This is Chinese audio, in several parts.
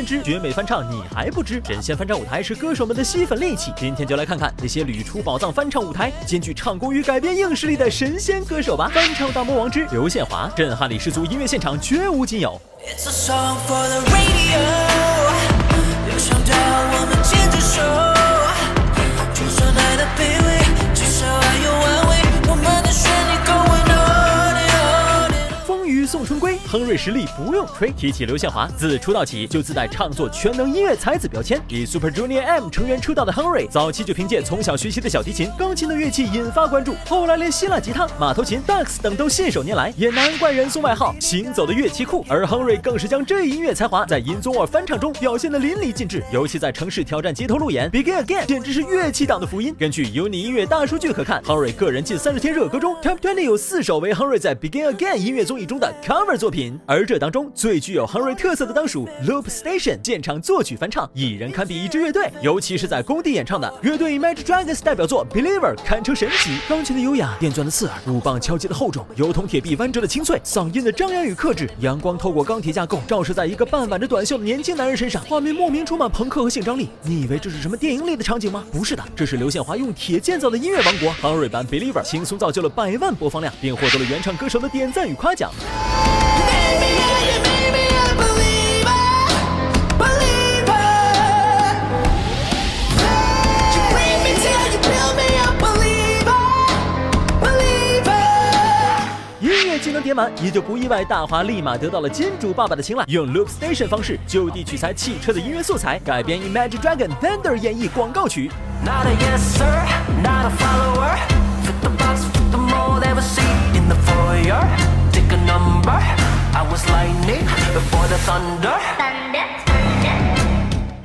之绝美翻唱你还不知，神仙翻唱舞台是歌手们的吸粉利器。今天就来看看那些屡出宝藏翻唱舞台，兼具唱功与改编硬实力的神仙歌手吧。翻唱大魔王之刘宪华，震撼力十足，音乐现场绝无仅有。It's a song for the radio， 流畅到我们牵着手，就算爱的卑微，至少爱有安慰，我们的旋律going on and on and on。风雨送春归，亨瑞实力不用吹。提起刘宪华，自出道起就自带唱作全能音乐才子标签。以 Super Junior M 成员出道的亨瑞，早期就凭借从小学习的小提琴、钢琴的乐器引发关注，后来连希腊吉他、马头琴、萨克斯等都信手拈来，也难怪人送外号“行走的乐器库”。而亨瑞更是将这音乐才华在银宗尔翻唱中表现得淋漓尽致，尤其在城市挑战街头路演 Begin Again， 简直是乐器党的福音。根据有你音乐大数据可看，亨瑞个人近30天热歌中 Top 20有4首为亨瑞在 Begin Again 音乐综艺中的 cover 作品，而这当中最具有亨瑞特色的当属 Loop Station 现场作曲翻唱，一人堪比一支乐队，尤其是在工地演唱的乐队 Imagine Dragons 代表作 Believer 堪称神级。钢琴的优雅，电钻的刺耳，鼓棒敲击的厚重，油桶铁臂弯折的清脆，嗓音的张扬与克制，阳光透过钢铁架构照射在一个半挽着短袖的年轻男人身上，画面莫名充满朋克和性张力。你以为这是什么电影里的场景吗？不是的，这是刘宪华用铁建造的音乐王国。亨瑞版 Believer 轻松造就了100万播放量，并获得了原唱歌手的点赞与夸奖。技能点满，也就不意外，大华立马得到了金主爸爸的青睐，用 Loop Station 方式就地取材汽车的音乐素材，改编 Imagine Dragon Thunder 演绎广告曲。Not a yes sir, not a follower. Fit the box, fit the mold, ever see in the foyer. Take a number. I was lightning before the thunder.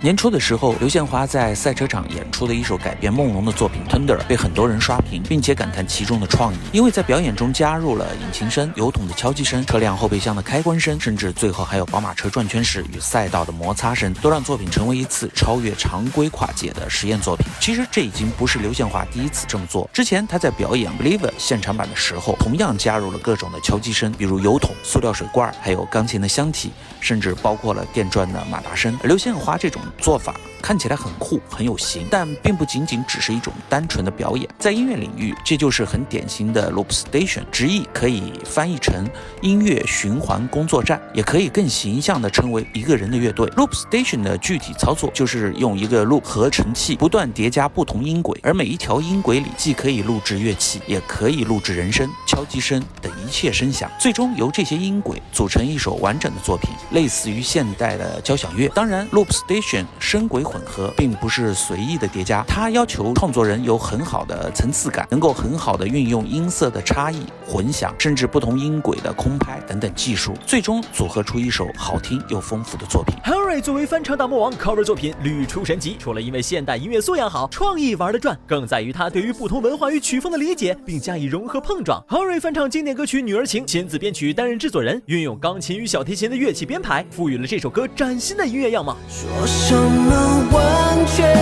年初的时候，刘宪华在赛车场演出的一首改编梦龙的作品 Thunder 被很多人刷屏，并且感叹其中的创意，因为在表演中加入了引擎声、油桶的敲击声、车辆后备箱的开关声，甚至最后还有宝马车转圈时与赛道的摩擦声，都让作品成为一次超越常规跨界的实验作品。其实这已经不是刘宪华第一次这么做，之前他在表演 Believer 现场版的时候，同样加入了各种的敲击声，比如油桶、塑料水罐，还有钢琴的箱体，甚至包括了电转的马达声。而刘宪华这种做法看起来很酷很有型，但并不仅仅只是一种单纯的表演。在音乐领域，这就是很典型的 Loop Station， 直译可以翻译成音乐循环工作站，也可以更形象地称为一个人的乐队。Loop Station 的具体操作就是用一个 loop 合成器不断叠加不同音轨，而每一条音轨里既可以录制乐器，也可以录制人声、敲击声等一切声响，最终由这些音轨组成一首完整的作品，类似于现代的交响乐。当然 Loop Station 声轨混合并不是随意的叠加，它要求创作人有很好的层次感，能够很好的运用音色的差异、混响，甚至不同音轨的空拍等等技术，最终组合出一首好听又丰富的作品。亨瑞作为翻唱大魔王 cover 作品屡出神级，除了因为现代音乐素养好、创意玩得转，更在于他对于不同文化与曲风的理解，并加以融合碰撞。亨瑞翻唱经典歌曲《女儿情》，亲自编曲，担任制作人，运用钢琴与小提琴的乐器编排，赋予了这首歌崭新的音乐样貌。说什么完全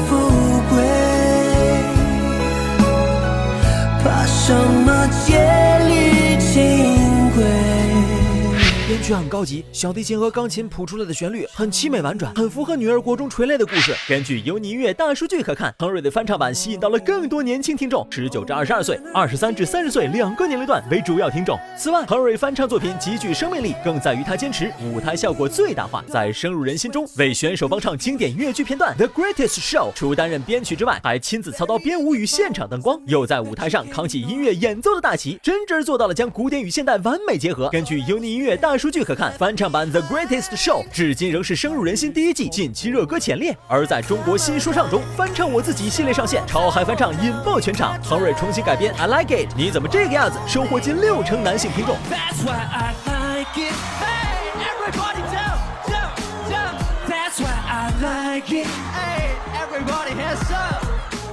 富贵，怕什么戒律清规。编曲很高级，小提琴和钢琴谱出来的旋律很凄美婉转，很符合女儿国中垂泪的故事。根据有你音乐大数据可看，亨瑞的翻唱版吸引到了更多年轻听众，19至22岁、23至30岁2个年龄段为主要听众。此外，亨瑞翻唱作品极具生命力，更在于他坚持舞台效果最大化，在深入人心中为选手帮唱经典越剧片段 The Greatest Show， 除担任编曲之外，还亲自操刀编舞与现场灯光，又在舞台上扛起音乐演奏的大旗，真正做到了将古典与现代完美结合。根据有你音乐大数据可看，翻唱版 The Greatest Show 至今仍是深入人心第一季近期热歌前列。而在中国新说唱中，翻唱我自己系列上线，超嗨翻唱引爆全场，亨瑞重新改编 I Like It 你怎么这个样子，收获近60%男性听众。 That's why I like it. Hey, everybody jump, jump, jump. That's why I like it. Hey, everybody hands up.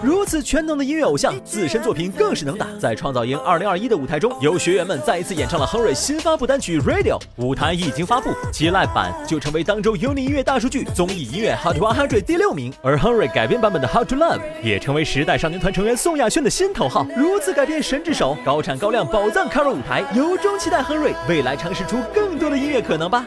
如此全能的音乐偶像，自身作品更是能打。在创造营2021的舞台中，有学员们再一次演唱了亨瑞新发布单曲 Radio， 舞台一经发布，其 live 版就成为当周有你音乐大数据综艺音乐 Hot 100第6名，而亨瑞改编版本的 How to Love 也成为时代少年团成员宋亚轩的新头号。如此改编神之手，高产高量宝藏 cover 舞台，由衷期待亨瑞未来尝试出更多的音乐可能吧。